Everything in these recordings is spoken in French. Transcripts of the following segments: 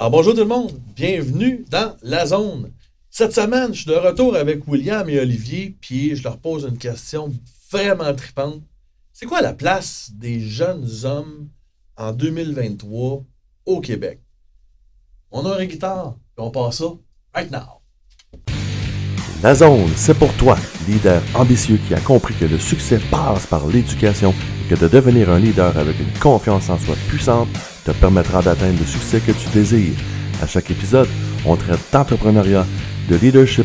Alors bonjour tout le monde, bienvenue dans La Zone. Cette semaine, je suis de retour avec William et Olivier, puis je leur pose une question vraiment tripante. C'est quoi la place des jeunes hommes en 2023 au Québec? On a un guitare, puis on passe ça right now. La Zone, c'est pour toi, leader ambitieux qui a compris que le succès passe par l'éducation et que de devenir un leader avec une confiance en soi puissante te permettra d'atteindre le succès que tu désires. À chaque épisode, on traite d'entrepreneuriat, de leadership,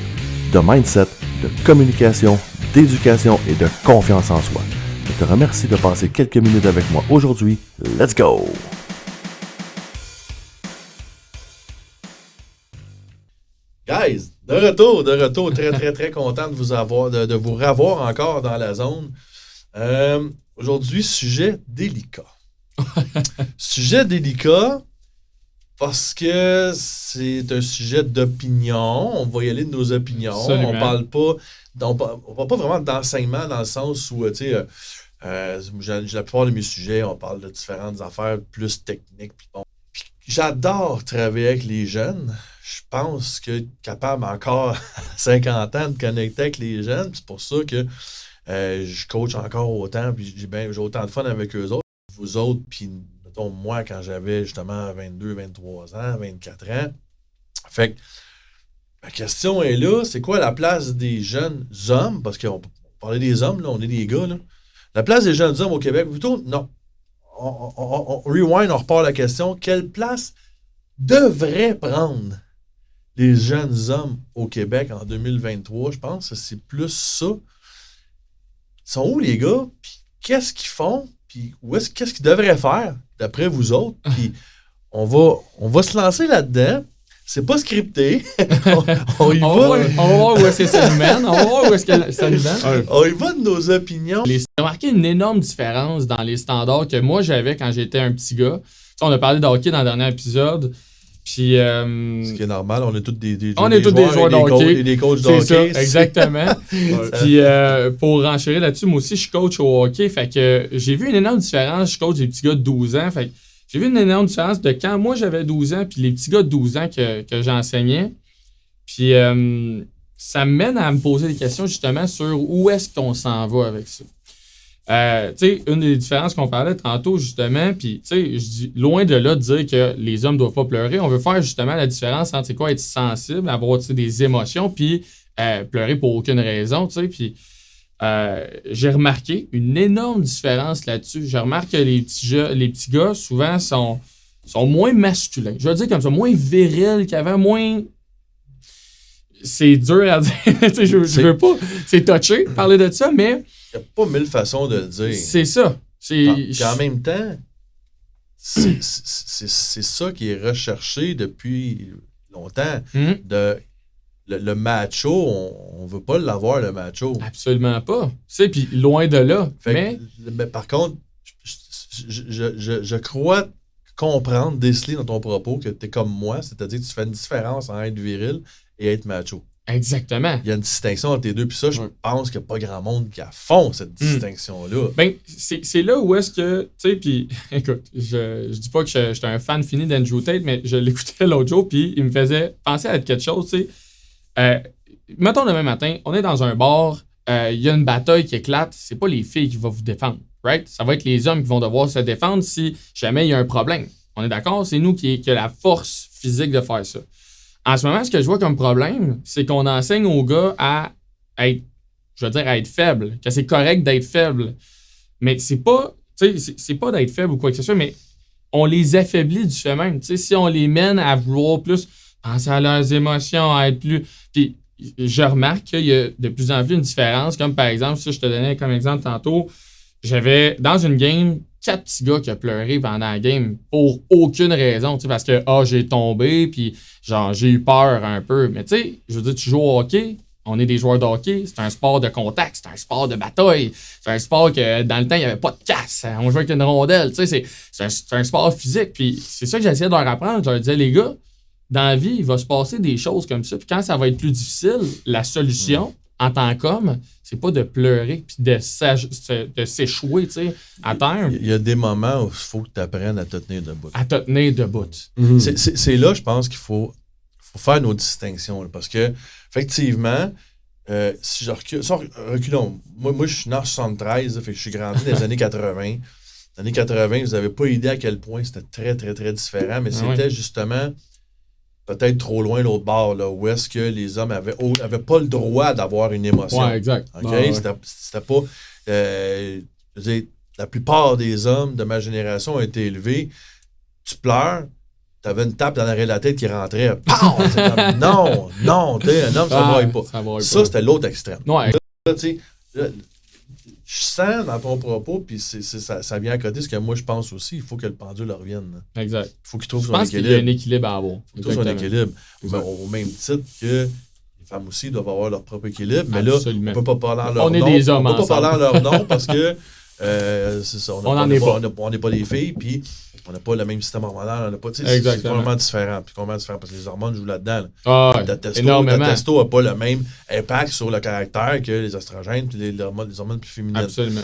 de mindset, de communication, d'éducation et de confiance en soi. Je te remercie de passer quelques minutes avec moi aujourd'hui. Let's go! Guys, de retour, très content de vous avoir, de vous revoir encore dans la zone. Aujourd'hui, sujet délicat. Sujet délicat parce que c'est un sujet d'opinion. On va y aller de nos opinions. Absolument. On parle pas vraiment d'enseignement dans le sens où, tu sais, la plupart de mes sujets, on parle de différentes affaires plus techniques. Puis bon. Puis j'adore travailler avec les jeunes. Je pense que capable encore à 50 ans de connecter avec les jeunes. C'est pour ça que je coach encore autant. Puis j'ai autant de fun avec eux autres. Vous autres, puis mettons moi, quand j'avais justement 22, 23 ans, 24 ans. Fait que ma question est là, c'est quoi la place des jeunes hommes? Parce qu'on parlait des hommes, là, on est des gars, là. La place des jeunes hommes au Québec, plutôt, non. On rewind, on repart la question. Quelle place devraient prendre les jeunes hommes au Québec en 2023? Je pense que c'est plus ça. Ils sont où, les gars? Puis qu'est-ce qu'ils font? Puis qu'est-ce qu'ils devraient faire, d'après vous autres? Puis on va se lancer là-dedans. C'est pas scripté. on y va. On va voir où est-ce que ça nous mène. On va voir où est-ce que ça nous mène. On y va de nos opinions. J'ai remarqué une énorme différence dans les standards que moi j'avais quand j'étais un petit gars. Tu sais, on a parlé de hockey dans le dernier épisode. Puis, ce qui est normal, on est tous des joueurs de hockey. Et des coachs de c'est hockey. Ça, exactement. Puis pour renchérir là-dessus, moi aussi je coach au hockey. Fait que j'ai vu une énorme différence. Je coach des petits gars de 12 ans. Fait que j'ai vu une énorme différence de quand moi j'avais 12 ans puis les petits gars de 12 ans que j'enseignais. Puis ça me mène à me poser des questions justement sur où est-ce qu'on s'en va avec ça. Tu sais, une des différences qu'on parlait tantôt, justement, puis tu sais, je dis loin de là de dire que les hommes doivent pas pleurer. On veut faire justement la différence entre c'est quoi être sensible, avoir des émotions, puis pleurer pour aucune raison, tu sais. Puis j'ai remarqué une énorme différence là-dessus. Je remarque que les petits gars, souvent, sont moins masculins. Je veux dire comme ça, moins virils qu'avant, moins. C'est dur à dire. je veux pas. C'est touché parler de ça, mais. Il n'y a pas mille façons de le dire. C'est ça. Puis en même temps, c'est ça qui est recherché depuis longtemps. Le macho, on ne veut pas l'avoir, le macho. Absolument pas. Tu sais, puis loin de là. Mais par contre, je crois comprendre, déceler dans ton propos que tu es comme moi, c'est-à-dire que tu fais une différence entre être viril et être macho. Exactement. Il y a une distinction entre les deux. Puis ça, je pense qu'il n'y a pas grand monde qui a fond cette distinction-là. Ben, c'est là où est-ce que, tu sais, puis écoute, je dis pas que j'étais un fan fini d'Andrew Tate, mais je l'écoutais l'autre jour, puis il me faisait penser à quelque chose, tu sais. Mettons demain matin, on est dans un bar, il y a une bataille qui éclate, c'est pas les filles qui vont vous défendre, right? Ça va être les hommes qui vont devoir se défendre si jamais il y a un problème. On est d'accord? C'est nous qui a la force physique de faire ça. En ce moment, ce que je vois comme problème, c'est qu'on enseigne aux gars à être, je veux dire, à être faible, que c'est correct d'être faible. Mais c'est pas, tu sais, c'est pas d'être faible ou quoi que ce soit, mais on les affaiblit du fait même. Tu sais, si on les mène à vouloir plus penser à leurs émotions, à être plus. Puis je remarque qu'il y a de plus en plus une différence, comme par exemple, si je te donnais comme exemple tantôt, j'avais dans une game 4 petits gars qui ont pleuré pendant la game pour aucune raison, tu sais, parce que j'ai tombé, puis genre j'ai eu peur un peu. Mais tu sais, je veux dire, tu joues au hockey, on est des joueurs de hockey, c'est un sport de contact, c'est un sport de bataille, c'est un sport que dans le temps, il n'y avait pas de casse, on jouait avec une rondelle, tu sais, c'est un sport physique. Puis c'est ça que j'essayais de leur apprendre, je leur disais, les gars, dans la vie, il va se passer des choses comme ça, puis quand ça va être plus difficile, la solution, en tant qu'homme, c'est pas de pleurer puis de s'échouer, tu sais, à terme. Il y a des moments où il faut que tu apprennes à te tenir debout. À te tenir debout. C'est là, je pense qu'il faut faire nos distinctions. Là, parce que, effectivement, si je recule, reculons. Moi, je suis né en 73, là, fait que je suis grandi dans les années 80. Les années 80, vous n'avez pas idée à quel point c'était très, très, très différent, mais c'était justement peut-être trop loin l'autre bord, là, où est-ce que les hommes avaient pas le droit d'avoir une émotion. Ouais, exact. Okay? C'était pas... je veux dire, la plupart des hommes de ma génération ont été élevés. Tu pleures, t'avais une tape dans l'arrière de la tête qui rentrait. C'est comme, non, un homme, ça braille pas. Ça, c'était l'autre extrême. Ouais. Là, je sens dans ton propos, puis ça vient à côté ce que moi je pense aussi. Il faut que le pendule revienne. Là. Exact. Il faut qu'il trouve son équilibre. Je pense qu'il y a un équilibre à avoir. Il faut qu'il trouve son équilibre. Ben, au même titre que les femmes aussi doivent avoir leur propre équilibre. Mais Absolument. là, on ne peut pas parler en leur nom. On est des hommes. On ne peut pas parler en leur nom parce que c'est ça. On n'est pas des filles, puis on n'a pas le même système hormonal. C'est complètement différent. Parce que les hormones jouent là-dedans. La testo n'a pas le même impact sur le caractère que les oestrogènes et les hormones plus féminines. Absolument.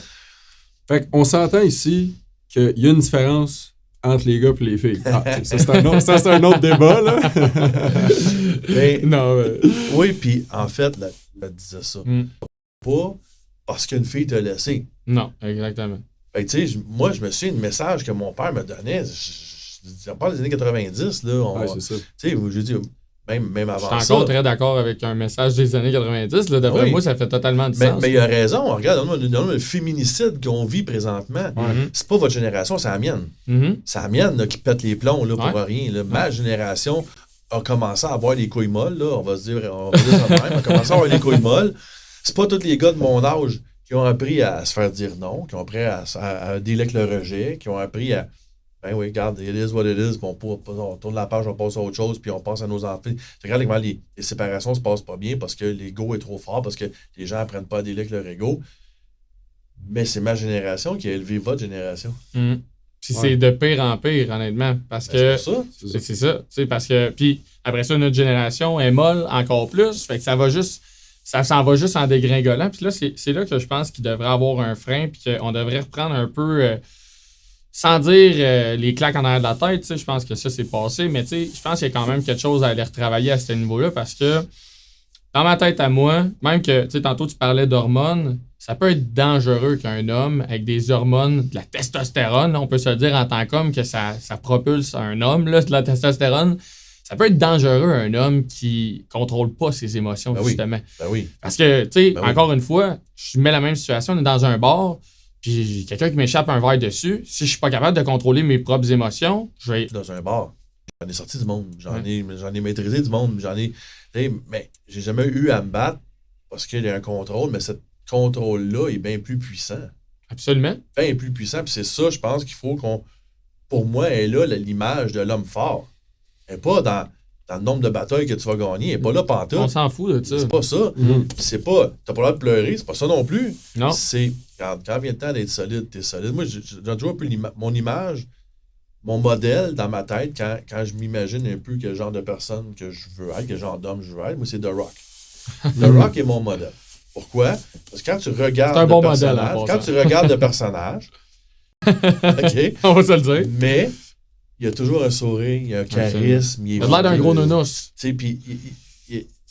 Fait qu'on s'entend ici qu'il y a une différence entre les gars et les filles. Ça, c'est un autre débat, là. Oui, puis en fait, elle disait ça. Pas parce qu'une fille t'a laissé. Non, exactement. Fait que, tu sais, moi, je me souviens d'un message que mon père me donnait. On parle des années 90, là. C'est ça. Tu sais, j'ai dit, même avant ça. Je suis encore très d'accord avec un message des années 90. Là, d'après moi, ça fait totalement du sens. Mais il a raison. Regarde, le féminicide qu'on vit présentement, c'est pas votre génération, c'est la mienne. C'est la mienne là, qui pète les plombs là, pour rien. Là. Ma génération a commencé à avoir les couilles molles. Là, on va se dire ça de même. A commencé à avoir les couilles molles. C'est pas tous les gars de mon âge qui ont appris à se faire dire non, qui ont appris à dealer avec le rejet, qui ont appris à... Ben oui, regarde, it is what it is, on tourne la page, on passe à autre chose, puis on passe à nos enfants. Regarde comment les séparations se passent pas bien parce que l'ego est trop fort, parce que les gens apprennent pas à dealer avec leur ego. Mais c'est ma génération qui a élevé votre génération. Puis c'est de pire en pire, honnêtement, parce que... C'est ça. Parce que... Puis après ça, notre génération est molle encore plus, fait que ça s'en va juste en dégringolant. Puis là, c'est là que je pense qu'il devrait avoir un frein, puis qu'on devrait reprendre un peu... sans dire les claques en arrière de la tête, je pense que ça, c'est passé, mais je pense qu'il y a quand même quelque chose à aller retravailler à ce niveau-là parce que dans ma tête à moi, même que tantôt tu parlais d'hormones, ça peut être dangereux qu'un homme avec des hormones, de la testostérone, on peut se dire en tant qu'homme que ça propulse un homme, là, de la testostérone. Ça peut être dangereux un homme qui contrôle pas ses émotions, justement. Ben oui. Parce que, encore une fois, je mets la même situation, on est dans un bar. Puis j'ai quelqu'un qui m'échappe un verre dessus. Si je suis pas capable de contrôler mes propres émotions, je vais... Dans un bar, j'en ai sorti du monde. J'en ai maîtrisé du monde. Mais j'ai jamais eu à me battre parce qu'il y a un contrôle, mais ce contrôle-là est bien plus puissant. Absolument. Bien plus puissant. Puis c'est ça, je pense qu'il faut qu'on... Pour moi, elle est là l'image de l'homme fort. Elle n'est pas dans le nombre de batailles que tu vas gagner. Elle n'est pas là pantoute. On s'en fout de ça. C'est pas ça. Puis c'est pas... T'as pas le droit de pleurer, c'est pas ça non plus. Non. C'est... Quand vient le temps d'être solide, t'es solide. Moi, j'ai toujours un peu mon image, mon modèle dans ma tête, quand je m'imagine un peu quel genre de personne que je veux être, quel genre d'homme je veux être, moi, c'est The Rock. The Rock est mon modèle. Pourquoi? Parce que quand tu regardes le personnage... Quand tu regardes le personnage... OK? On va se le dire. Mais il y a toujours un sourire, il y a un charisme. Il a l'air d'un gros nounours. Tu sais, puis...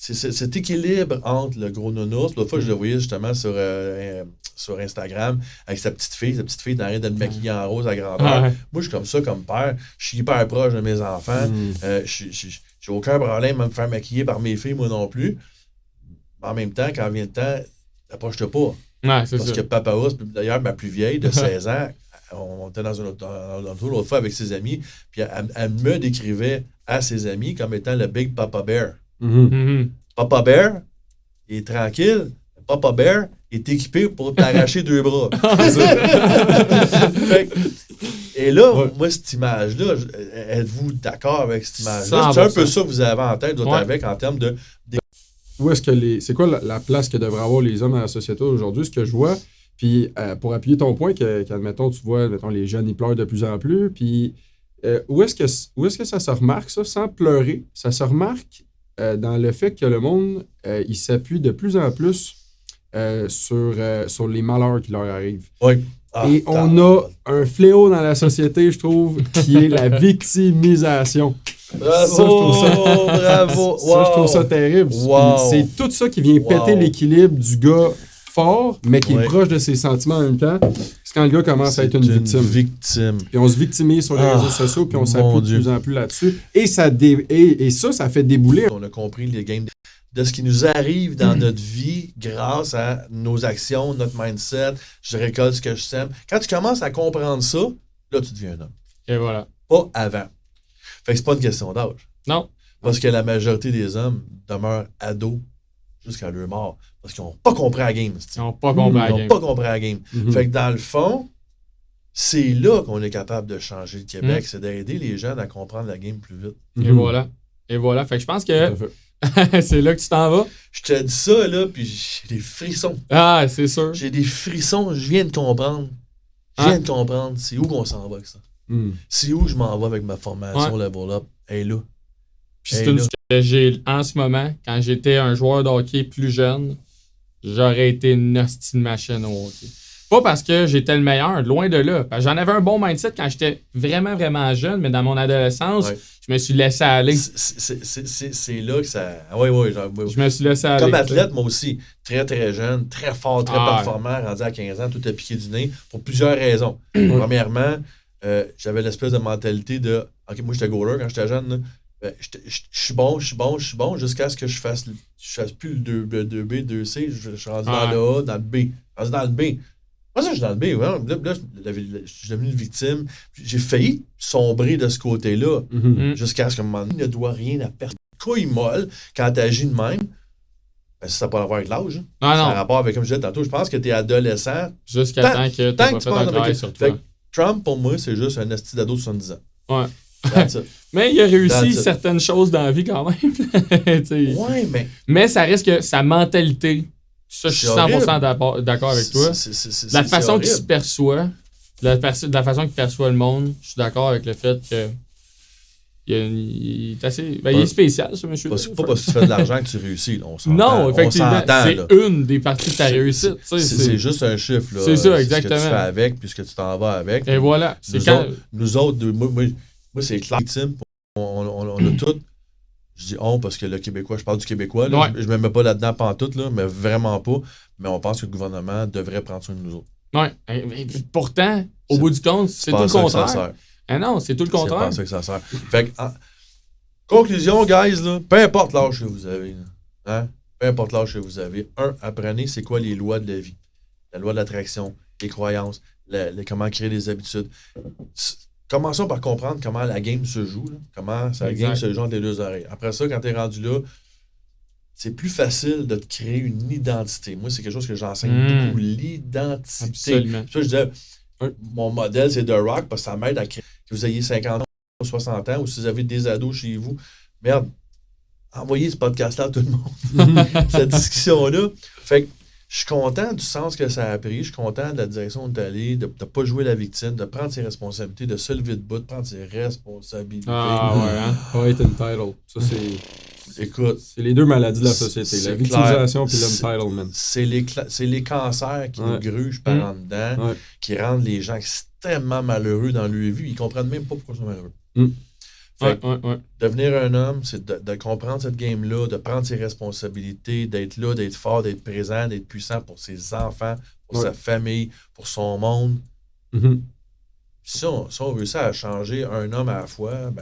C'est cet équilibre entre le gros nounours. L'autre fois, je le voyais justement sur Instagram avec sa petite fille d'arrêt de me maquiller en rose à grandeur. Moi, je suis comme ça comme père. Je suis hyper proche de mes enfants. J'ai aucun problème à me faire maquiller par mes filles, moi non plus. Mais en même temps, quand vient le temps, approche-toi pas. Parce que Papa Ous, d'ailleurs, ma plus vieille, de 16 ans, on était dans l'autre fois avec ses amis, puis elle me décrivait à ses amis comme étant le Big Papa Bear. Papa Bear, il est tranquille. Papa Bear, il est équipé pour t'arracher 2 bras. Et là, moi, cette image-là, êtes-vous d'accord avec cette image-là? C'est un peu ça que vous avez en tête, avec, en termes de... Où est-ce que c'est quoi la place que devraient avoir les hommes dans la société aujourd'hui, ce que je vois? Puis, pour appuyer ton point, qu'admettons, tu vois, les jeunes, ils pleurent de plus en plus, puis où est-ce que ça se remarque, ça, sans pleurer? Ça se remarque dans le fait que le monde, il s'appuie de plus en plus sur les malheurs qui leur arrivent. Oui. Et on a un fléau dans la société, je trouve, qui est la victimisation. Bravo! Bravo! Ça, je trouve ça terrible. Wow. C'est tout ça qui vient péter l'équilibre du gars fort, mais qui est proche de ses sentiments en même temps. C'est quand le gars commence à être une victime. Puis on se victimise sur les réseaux sociaux, puis on s'appuie de plus en plus là-dessus. Et ça fait débouler. On a compris les games de ce qui nous arrive dans notre vie grâce à nos actions, notre mindset. Je récolte ce que je sème. Quand tu commences à comprendre ça, là, tu deviens un homme. Et voilà. Pas avant. Fait que c'est pas une question d'âge. Non. Parce que la majorité des hommes demeurent ados jusqu'à leur mort. Parce qu'ils n'ont pas compris la game. Ils n'ont pas compris la game. Ils n'ont pas compris la game. Fait que dans le fond, c'est là qu'on est capable de changer le Québec. C'est d'aider les jeunes à comprendre la game plus vite. Et voilà. Et voilà. Fait que je pense que c'est là que tu t'en vas. Je te dis ça, là, puis j'ai des frissons. Ah, c'est sûr. J'ai des frissons. Je viens de comprendre. Je viens de comprendre. C'est où qu'on s'en va avec ça. C'est où je m'en vais avec ma formation Level Up. Elle est là. Puis c'est une chose que j'ai en ce moment. Quand j'étais un joueur de hockey plus jeune, j'aurais été une hostie de machine au hockey. Pas parce que j'étais le meilleur, loin de là. Parce que j'en avais un bon mindset quand j'étais vraiment, vraiment jeune, mais dans mon adolescence, je me suis laissé aller. C'est là que ça... Oui. Je me suis laissé aller. Comme athlète, moi aussi, très, très jeune, très fort, très performant, rendu à 15 ans, tout a piqué du nez, pour plusieurs raisons. Premièrement, j'avais l'espèce de mentalité de... OK, moi, j'étais goaler quand j'étais jeune, là. Je suis bon, jusqu'à ce que je fasse plus le 2B, 2C, je suis rendu dans le A, dans le B. Rendu dans le B. Moi, ça, je suis dans le B. Ouais. Là, je suis devenu une victime. J'ai failli sombrer de ce côté-là, jusqu'à ce qu'à un moment donné, il ne doit rien à personne. Couille molle, quand tu agis de même, ça n'a pas à voir avec l'âge. Hein. Ça a rapport avec, comme je disais tantôt, je pense que tu es adolescent. Jusqu'à temps que tu n'as pas fait un travail sur toi. Trump, pour moi, c'est juste un esti d'ado de 70 ans. Ouais. Mais il a réussi certaines choses dans la vie quand même. Mais ça reste que sa mentalité, ça, je suis 100% d'accord avec toi. La façon qu'il se perçoit, la façon qu'il perçoit le monde, je suis d'accord avec le fait que il est assez. Ben, il est spécial, ce monsieur. C'est pas parce que tu fais de l'argent que tu réussis. Là, non, effectivement. C'est une des parties de ta réussite. C'est juste un chiffre. Là, c'est ça, exactement. Ce que tu fais avec, puis ce que tu t'en vas avec. Et voilà. Nous autres, moi, c'est clair. On a tout. Je dis parce que le Québécois, je parle du Québécois. Là, je ne me mets pas là-dedans pantoute, là, mais vraiment pas. Mais on pense que le gouvernement devrait prendre soin de nous autres. Oui. Pourtant, au bout du compte, c'est tout le contraire. Ah non, c'est tout le contraire. C'est pas ça que ça sert. Fait que, conclusion, guys, là, peu importe l'âge que vous avez, hein, peu importe l'âge que vous avez, apprenez c'est quoi les lois de la vie. La loi de l'attraction, les croyances, comment créer des habitudes. Commençons par comprendre comment la game se joue, là, comment la game se joue entre les deux oreilles. Après ça, quand tu es rendu là, c'est plus facile de te créer une identité. Moi, c'est quelque chose que j'enseigne beaucoup, l'identité. Absolument. Ça, je disais, mon modèle, c'est The Rock, parce que ça m'aide à créer. Que vous ayez 50 ans ou 60 ans, ou si vous avez des ados chez vous, merde, envoyez ce podcast-là à tout le monde. Cette discussion-là. Fait que je suis content du sens que ça a pris. Je suis content de la direction où on est allé, de ne pas jouer la victime, de prendre ses responsabilités, de se lever de bout, de prendre ses responsabilités. Pas être entitled. Ça, c'est... Écoute, c'est les deux maladies de la société, la victimisation et l'entitlement. C'est les cancers qui nous grugent par en dedans, qui rendent les gens extrêmement malheureux dans leur vie. Ils ne comprennent même pas pourquoi ils sont malheureux. Devenir un homme, c'est de comprendre cette game-là, de prendre ses responsabilités, d'être là, d'être fort, d'être présent, d'être puissant pour ses enfants, pour sa famille, pour son monde. Si on veut ça à changer un homme à la fois,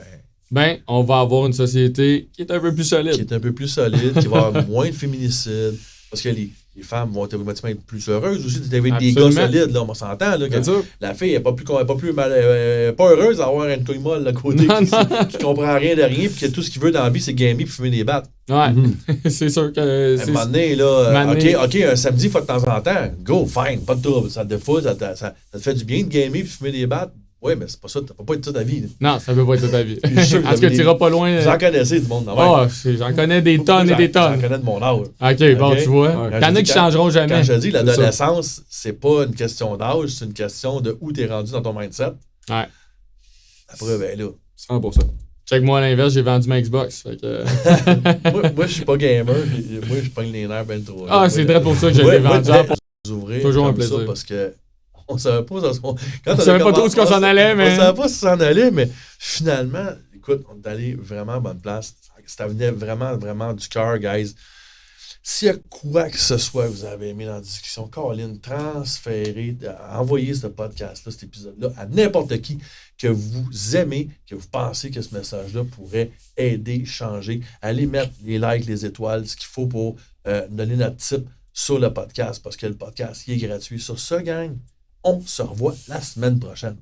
on va avoir une société qui est un peu plus solide. Qui va avoir moins de féminicide. Parce que les femmes vont automatiquement être plus heureuses aussi d'être des gars solides, là, on s'entend. Là, la fille n'est pas heureuse d'avoir une couille molle à côté qui comprend rien de rien puis que tout ce qu'il veut dans la vie, c'est gamer et fumer des battes. Ouais, c'est sûr que... À un moment donné, là, OK, un samedi, il faut de temps en temps, go, fine, pas de trouble. Ça te défoule, ça te fait du bien de gamer et fumer des battes. Oui, mais c'est pas ça, ça peut pas être toute ta vie. Là. Non, ça peut pas être toute ta vie. Est-ce que tu iras pas loin? Vous en connaissez du monde. J'en connais des tonnes et des tonnes. J'en connais de mon âge. OK, bon, tu vois. Il y en a qui changeront jamais. Quand je dis l'adolescence, c'est pas une question d'âge, c'est une question de où tu es rendu dans ton mindset. Ouais. Après, là. 100%. Check moi à l'inverse, j'ai vendu ma Xbox. Fait que... moi je suis pas gamer, moi je pogne les nerfs ben trop. Ah, c'est très pour ça que je l'ai vendu. Ouvrir toujours un plaisir. Ça parce que on savait pas on savait pas trop où on s'en allait, mais. On savait pas où s'en allait, mais finalement, écoute, on est allé vraiment à bonne place. Ça venait vraiment, vraiment du cœur, guys. S'il y a quoi que ce soit que vous avez aimé dans la discussion, Caroline, transférez, envoyez ce podcast-là, cet épisode-là, à n'importe qui que vous aimez, que vous pensez que ce message-là pourrait aider, changer. Allez mettre les likes, les étoiles, ce qu'il faut pour donner notre type sur le podcast, parce que le podcast, il est gratuit. Sur ce, gang, on se revoit la semaine prochaine.